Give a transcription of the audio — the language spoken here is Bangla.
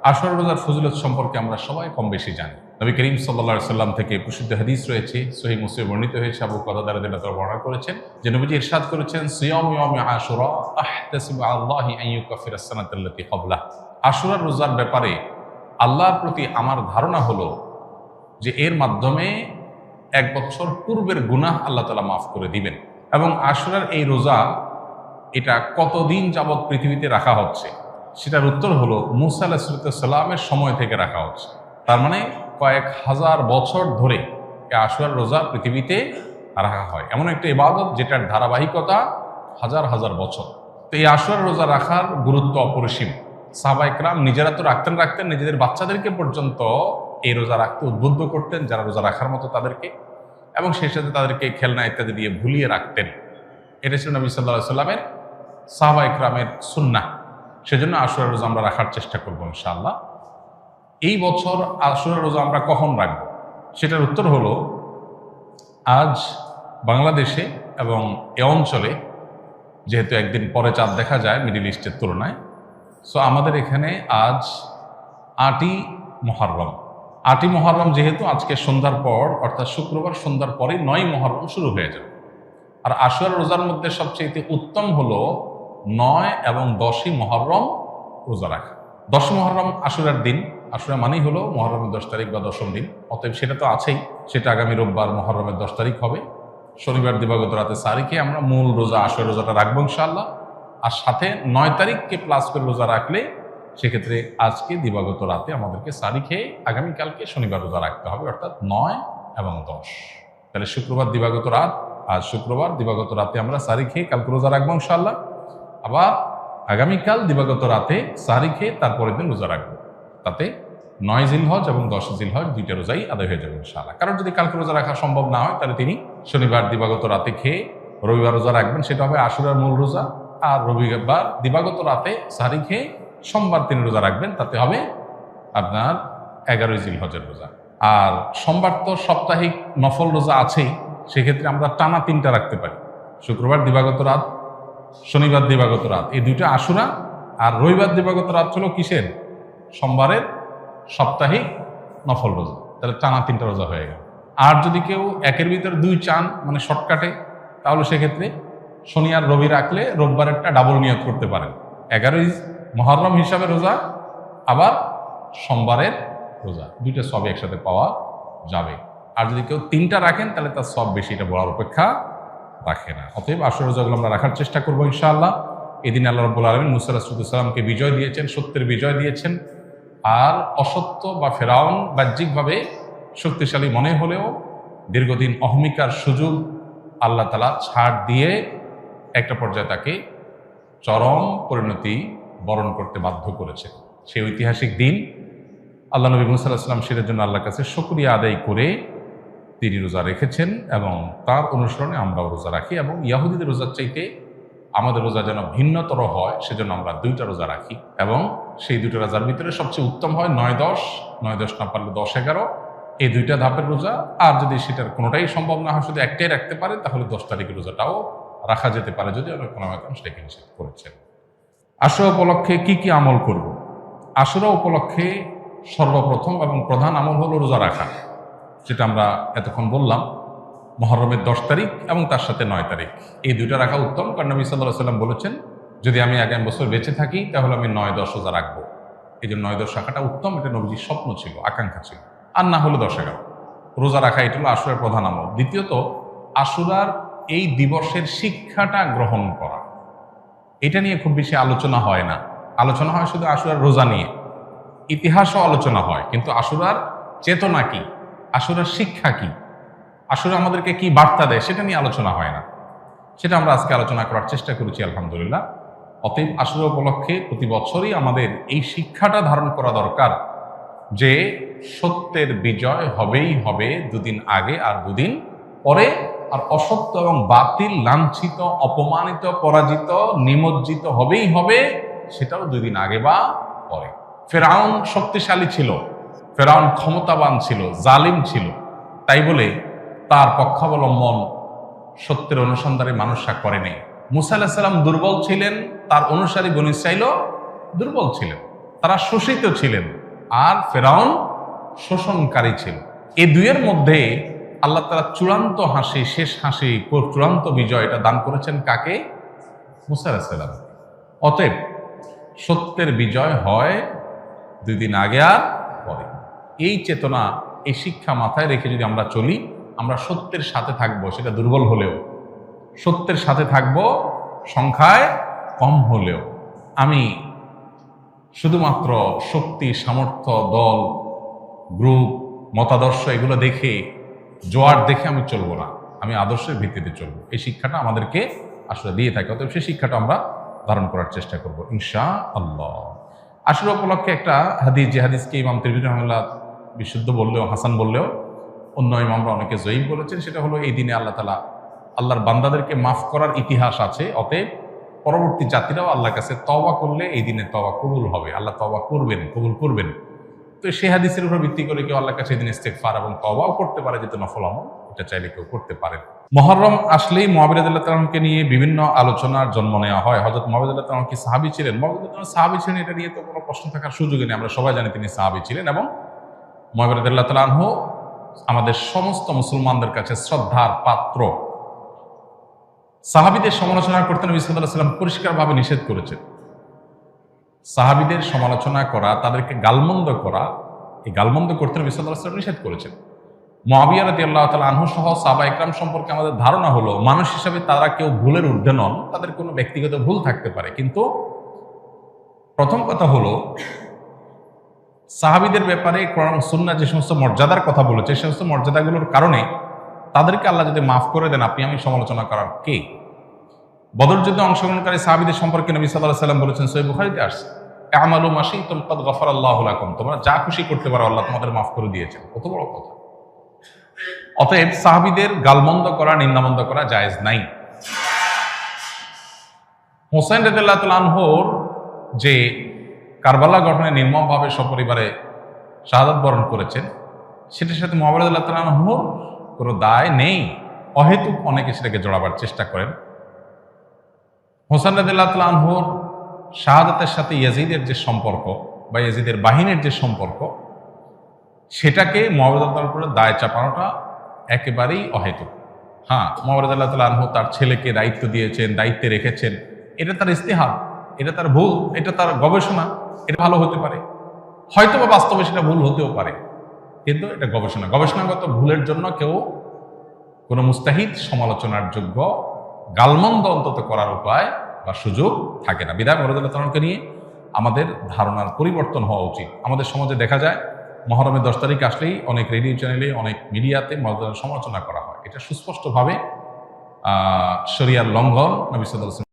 আশুরা রোজার ফজিলত সম্পর্কে আমরা সবাই কম বেশি জানি। নবী করিম সাল্লাল্লাহু আলাইহি সাল্লাম থেকে প্রসিদ্ধ হাদিস রয়েছে, সহিহ মুসলিমে বর্ণিত হয়েছে, আবু কাতাদা রাদিয়াল্লাহু তাআলা বর্ণনা করেছেন যে নবীজি ইরশাদ করেছেন, সিয়ামু ইয়াউমি আশুরা আহতাসিবু আলাল্লাহি আন ইউকাফিরাস সানাতাল্লাতী ক্বাবলাহ। আশুরার রোজার ব্যাপারে আল্লাহর প্রতি আমার ধারণা হলো যে এর মাধ্যমে 1 বছর পূর্বের গুনাহ আল্লাহ তাআলা মাফ করে দিবেন। এবং আশুরার এই রোজা এটা কতদিন যাবৎ পৃথিবীতে রাখা হচ্ছে সেটার উত্তর হলো মুসা আলাইহিস সালামের সময় থেকে রাখা হচ্ছে। তার মানে কয়েক হাজার বছর ধরে আশুরার রোজা পৃথিবীতে রাখা হয়। এমন একটা ইবাদত যেটার ধারাবাহিকতা হাজার হাজার বছর। তো এই আশুরার রোজা রাখার গুরুত্ব অপরিসীম। সাহাবায়ে কেরাম নিজেরা তো রাখতেন, নিজেদের বাচ্চাদেরকে পর্যন্ত এই রোজা রাখতে উদ্বুদ্ধ করতেন যারা রোজা রাখার মতো তাদেরকে, এবং সেই সাথে তাদেরকে খেলনা ইত্যাদি দিয়ে ভুলিয়ে রাখতেন। এটা ছিল নবী সাল্লাল্লাহু আলাইহি সাল্লামের সাহাবায়ে কেরামের সুন্নাহ। সেজন্য আশুরা রোজা আমরা রাখার চেষ্টা করবো ইনশাআল্লাহ। এই বছর আশুরা রোজা আমরা কখন রাখবো সেটার উত্তর হলো, আজ বাংলাদেশে এবং এ অঞ্চলে যেহেতু একদিন পরে চাঁদ দেখা যায় মিডল ইস্টের তুলনায়, সো আমাদের এখানে আজ 8ই মুহররম। 8ই মুহররম যেহেতু আজকে সন্ধ্যার পর অর্থাৎ শুক্রবার সন্ধ্যার পরে 9ই মুহররম শুরু হয়ে যাবে। আর আশুরা রোজার মধ্যে সবচেয়ে উত্তম হলো 9 এবং 10ই মুহররম রোজা রাখা। 10 মুহররম আশুরার দিন, আশুরা মানেই হলো মুহররমের 10 তারিখ বা 10ম দিন, অতএব সেটা তো আছেই। সেটা আগামী রোববার মুহররমের 10 তারিখ হবে। শনিবার দিবাগত রাতে সারিকে আমরা মূল রোজা আশুরা রোজাটা রাখবো ইনশাআল্লাহ। আর সাথে 9 তারিখকে প্লাস করে রোজা রাখলে সেক্ষেত্রে আজকে দিবাগত রাতে আমাদেরকে সারি খেয়ে আগামীকালকে শনিবার রোজা রাখতে হবে, অর্থাৎ 9 এবং 10। তাহলে শুক্রবার দিবাগত রাত, আজ শুক্রবার দিবাগত রাতে আমরা সারি খেয়ে কালকে রোজা রাখবো ইনশাআল্লাহ। আবার আগামীকাল দিবাগত রাতে সারি খেয়ে তারপরের দিন রোজা রাখবো। তাতে 9 জিলহজ এবং 10 জিলহজ দুইটা রোজাই আদায় হয়ে যাবে ইনশাআল্লাহ। কারণ যদি কালকে রোজা রাখা সম্ভব না হয় তাহলে তিনি শনিবার দিবাগত রাতে খেয়ে রবিবার রোজা রাখবেন, সেটা হবে আশুরার মূল রোজা। আর রবিবার দিবাগত রাতে সারি খেয়ে সোমবার তিনি রোজা রাখবেন, তাতে হবে আপনার 11 জিলহজের রোজা। আর সোমবার তো সাপ্তাহিক নফল রোজা আছেই, সেক্ষেত্রে আমরা টানা 3টা রাখতে পারি। শুক্রবার দিবাগত রাত, শনিবার দিবাগত রাত, এই দুইটা আশুরা। আর রবিবার দিবাগত রাত হলো কিসের? সোমবারের সাপ্তাহিক নফল রোজা। তাহলে টানা 3টা রোজা হয়ে গেল। আর যদি কেউ একের ভিতরে 2 চান, মানে শর্টকাটে, তাহলে সেক্ষেত্রে শনি আর রবি রাখলে রোববারেরটা ডাবল নিয়ত করতে পারেন। 11ই মুহররম হিসাবে রোজা, আবার সোমবারের রোজা, দুইটা সব একসাথে পাওয়া যাবে। আর যদি কেউ 3টা রাখেন তাহলে তার সব বেশি, এটা বলার অপেক্ষা রাখে না। অতএব আশুরা রোজাগুলো আমরা রাখার চেষ্টা করবো ইনশাআল্লাহ। এদিন আল্লাহ রাব্বুল আলামিন মুসা আলাইহিস সালামকে বিজয় দিয়েছেন, সত্যের বিজয় দিয়েছেন। আর অসত্য বা ফেরাউন বাহ্যিকভাবে শক্তিশালী মনে হলেও দীর্ঘদিন অহমিকার সুযোগ আল্লাহ তাআলা ছাড় দিয়ে একটা পর্যায়ে তাকে চরম পরিণতি বরণ করতে বাধ্য করেছে। সেই ঐতিহাসিক দিন আল্লাহ নবী মুসা আলাইহিস সালাম সেটার জন্য আল্লাহর কাছে শুকরিয়া আদায় করে তিনি রোজা রেখেছেন, এবং তার অনুসরণে আমরাও রোজা রাখি। এবং ইয়াহুদীদের রোজার চাইতে আমাদের রোজা যেন ভিন্নতর হয় সেজন্য আমরা 2টা রোজা রাখি। এবং সেই 2টা রোজার ভিতরে সবচেয়ে উত্তম হয় 9-10, 9-10 না পারলে 10-11, এই 2টা ধাপের রোজা। আর যদি সেটার কোনোটাই সম্ভব না হয়, শুধু একটাই রাখতে পারে, তাহলে 10 তারিখের রোজাটাও রাখা যেতে পারে, যদি অনেক কোনো সেটাকে নিষেধ করেছেন। আশুরা উপলক্ষে কি কি আমল করব? আশুরা উপলক্ষে সর্বপ্রথম এবং প্রধান আমল হলো রোজা রাখা, যেটা আমরা এতক্ষণ বললাম। মুহররমের 10 তারিখ এবং তার সাথে 9 তারিখ, এই 2টা রাখা উত্তম। কারণ নবী সাল্লাল্লাহু আলাইহি সাল্লাম বলেছেন, যদি আমি আগামী বছর বেঁচে থাকি তাহলে আমি 9-10 রোজা রাখবো। এই জন্য 9-10 রাখাটা উত্তম, এটা নবীজির স্বপ্ন ছিল, আকাঙ্ক্ষা ছিল। আর না হলো 10-11 রোজা রাখা, এটা হলো আশুরার প্রধান আমল। দ্বিতীয়ত, আশুরার এই দিবসের শিক্ষাটা গ্রহণ করা, এটা নিয়ে খুব বেশি আলোচনা হয় না। আলোচনা হয় শুধু আশুরার রোজা নিয়ে, ইতিহাসও আলোচনা হয়, কিন্তু আশুরার চেতনা কি, আশুরার শিক্ষা কি, আশুরা আমাদেরকে কি বার্তা দেয়, সেটা নিয়ে আলোচনা হয় না। সেটা আমরা আজকে আলোচনা করার চেষ্টা করেছি আলহামদুলিল্লাহ। অতএব আশুরা উপলক্ষে প্রতি বছরই আমাদের এই শিক্ষাটা ধারণ করা দরকার যে সত্যের বিজয় হবেই হবে 2 দিন আগে আর 2 দিন পরে। আর অসত্য এবং বাতিল লাঞ্ছিত, অপমানিত, পরাজিত, নিমজ্জিত হবেই হবে, সেটাও 2 দিন আগে বা পরে। ফেরাউন শক্তিশালী ছিল, ফেরাউন ক্ষমতাবান ছিল, জালিম ছিল, তাই বলে তার পক্ষাবলম্বন সত্যের অনুসন্ধানে মানুষরা করেনি। মুসা আলাইহিস সালাম দুর্বল ছিলেন, তার অনুসারী বনী ইসরাঈলও দুর্বল ছিলেন। তারা শোষিত ছিলেন আর ফেরাউন শোষণকারী ছিল। এই দুইয়ের মধ্যে আল্লাহ তাআলা চূড়ান্ত হাসি, শেষ হাসি, চূড়ান্ত বিজয় এটা দান করেছেন কাকে? মুসা আলাইহিস সালাম। অতএব সত্যের বিজয় হয় 2 দিন আগে আর পরে। এই চেতনা, এই শিক্ষা মাথায় রেখে যদি আমরা চলি, আমরা সত্যের সাথে থাকবো, সেটা দুর্বল হলেও সত্যের সাথে থাকবো, সংখ্যায় কম হলেও। আমি শুধুমাত্র শক্তি, সামর্থ্য, দল, গ্রুপ, মতাদর্শ এগুলো দেখে, জোয়ার দেখে আমি চলবো না, আমি আদর্শের ভিত্তিতে চলবো। এই শিক্ষাটা আমাদেরকে আসলে দিয়ে থাকে। অতএব সেই শিক্ষাটা আমরা ধারণ করার চেষ্টা করবো ইনশাআল্লাহ। আশুরা উপলক্ষে একটা হাদিস, যে হাদিসকে ইমাম তিরমিজি রাহিমাহুল্লাহ বিশুদ্ধ বললেও, হাসান বললেও অন্য ইমামরা অনেকে জয়ীফ বলেছেন, সেটা হলো এই দিনে আল্লাহ তাআলা আল্লাহর বান্দাদেরকে মাফ করার ইতিহাস আছে। অতএব পরবর্তী জাতিরাও আল্লাহর কাছে তওবা করলে এই দিনে তওবা কবুল হবে, আল্লাহ তওবা করবেন, কবুল করবেন। তো সেই হাদিসের উপর ভিত্তি করে কেউ আল্লাহর কাছে এই দিনে ইস্তেগফার এবং তওবাও করতে পারে, যেহেতু নফল আমল, এটা চাইলে কেউ করতে পারেন। মুহররম আসলেই মুআবিয়া রাদিয়াল্লাহু তাআলা আনহুকে নিয়ে বিভিন্ন আলোচনার জন্ম নেওয়া হয়। হযরত মুআবিয়া রাদিয়াল্লাহু তাআলা কি সাহাবী ছিলেন? মুআবিয়া রাদিয়াল্লাহু তাআলা সাহাবী ছিলেন, এটা নিয়ে তো কোনো প্রশ্ন থাকার সুযোগই নেই। আমরা সবাই জানি তিনি সাহাবী ছিলেন এবং মুআবিয়া রাদিয়াল্লাহু তাআলা আনহু আমাদের সমস্ত মুসলমানদের কাছে শ্রদ্ধার পাত্র। সাহাবীদের সমালোচনা করতে নবী সাল্লাল্লাহু আলাইহি ওয়াসাল্লাম পরিষ্কারভাবে নিষেধ করেছেন। সাহাবীদের সমালোচনা করা, তাদেরকে গালমন্দ করা, এই গালমন্দ করতে নবী সাল্লাল্লাহু আলাইহি ওয়াসাল্লাম নিষেধ করেছেন। মুআবিয়া রাদিয়াল্লাহু তাআলা আনহু সহ সাহাবা ইকরাম সম্পর্কে আমাদের ধারণা হলো, মানুষ হিসেবে তারা কেউ ভুলের ঊর্ধ্বে নন, তাদের কোনো ব্যক্তিগত ভুল থাকতে পারে। কিন্তু প্রথম কথা হলো, সাহাবীদের ব্যাপারে কোরআন ও সুন্নাহ যে সমস্ত মর্যাদার কথা বলেছে, সেই সমস্ত মর্যাদাগুলোর কারণে তাদেরকে আল্লাহ যদি মাফ করে দেন, আপনি আমি সমালোচনা করার কে? বদর যুদ্ধে অংশগ্রহণকারী সাহাবীদের সম্পর্কে নবী সাল্লাল্লাহু আলাইহি ওয়াসাল্লাম বলেছেন, সহিহ বুখারীতে আসছে, আমালু মা শি'তুম কাদ গাফারাল্লাহু লাকুম, তোমরা যা খুশি করতে পারো, আল্লাহ তোমাদের মাফ করে দিয়েছেন। কত বড় কথা! অতএব সাহাবীদের গালমন্দ করা, নিন্দামন্দ করা জায়েজ নাই। হোসেন রাদিয়াল্লাহু তাআলা আনহুর যে কারবালা ঘটনায় নির্মমভাবে সপরিবারে শাহাদাত বরণ করেছেন, সেটার সাথে মুআবিয়া রাদিয়াল্লাহু তাআলা আনহুর কোনো দায় নেই। অহেতুক অনেকে সেটাকে জড়াবার চেষ্টা করেন। হোসেন রাদিয়াল্লাহু তাআলা আনহুর শাহাদাতের সাথে ইয়াজিদের যে সম্পর্ক বা ইয়াজিদের বাহিনীর যে সম্পর্ক, সেটাকে মুআবিয়া রাদিয়াল্লাহু তাআলার উপরে দায় চাপানোটা একেবারেই অহেতুক। হ্যাঁ, মুআবিয়া রাদিয়াল্লাহু তাআলা আনহু তার ছেলেকে দায়িত্ব দিয়েছেন, দায়িত্বে রেখেছেন, এটা তার ইজতিহাদ, এটা তার ভুল, এটা তার গবেষণা, এটা ভালো হতে পারে, হয়তো বা বাস্তবে সেটা ভুল হতেও পারে, কিন্তু এটা গবেষণা। গবেষণাগত ভুলের জন্য কেউ কোনো মুস্তাহিদ সমালোচনার যোগ্য, গালমন্দ অন্তত করার উপায় বা সুযোগ থাকে না। বিধায় মুআবিয়া রাদিয়াল্লাহু তাআলাকে নিয়ে আমাদের ধারণার পরিবর্তন হওয়া উচিত। আমাদের সমাজে দেখা যায় মুহররমের 10 তারিখ আসলেই অনেক রেডিও চ্যানেলে, অনেক মিডিয়াতে মুআবিয়ার সমালোচনা করা হয়। এটা সুস্পষ্টভাবে শরিয়ার লঙ্ঘন। নবী সাল্লাল্লাহু আলাইহি ওয়াসাল্লাম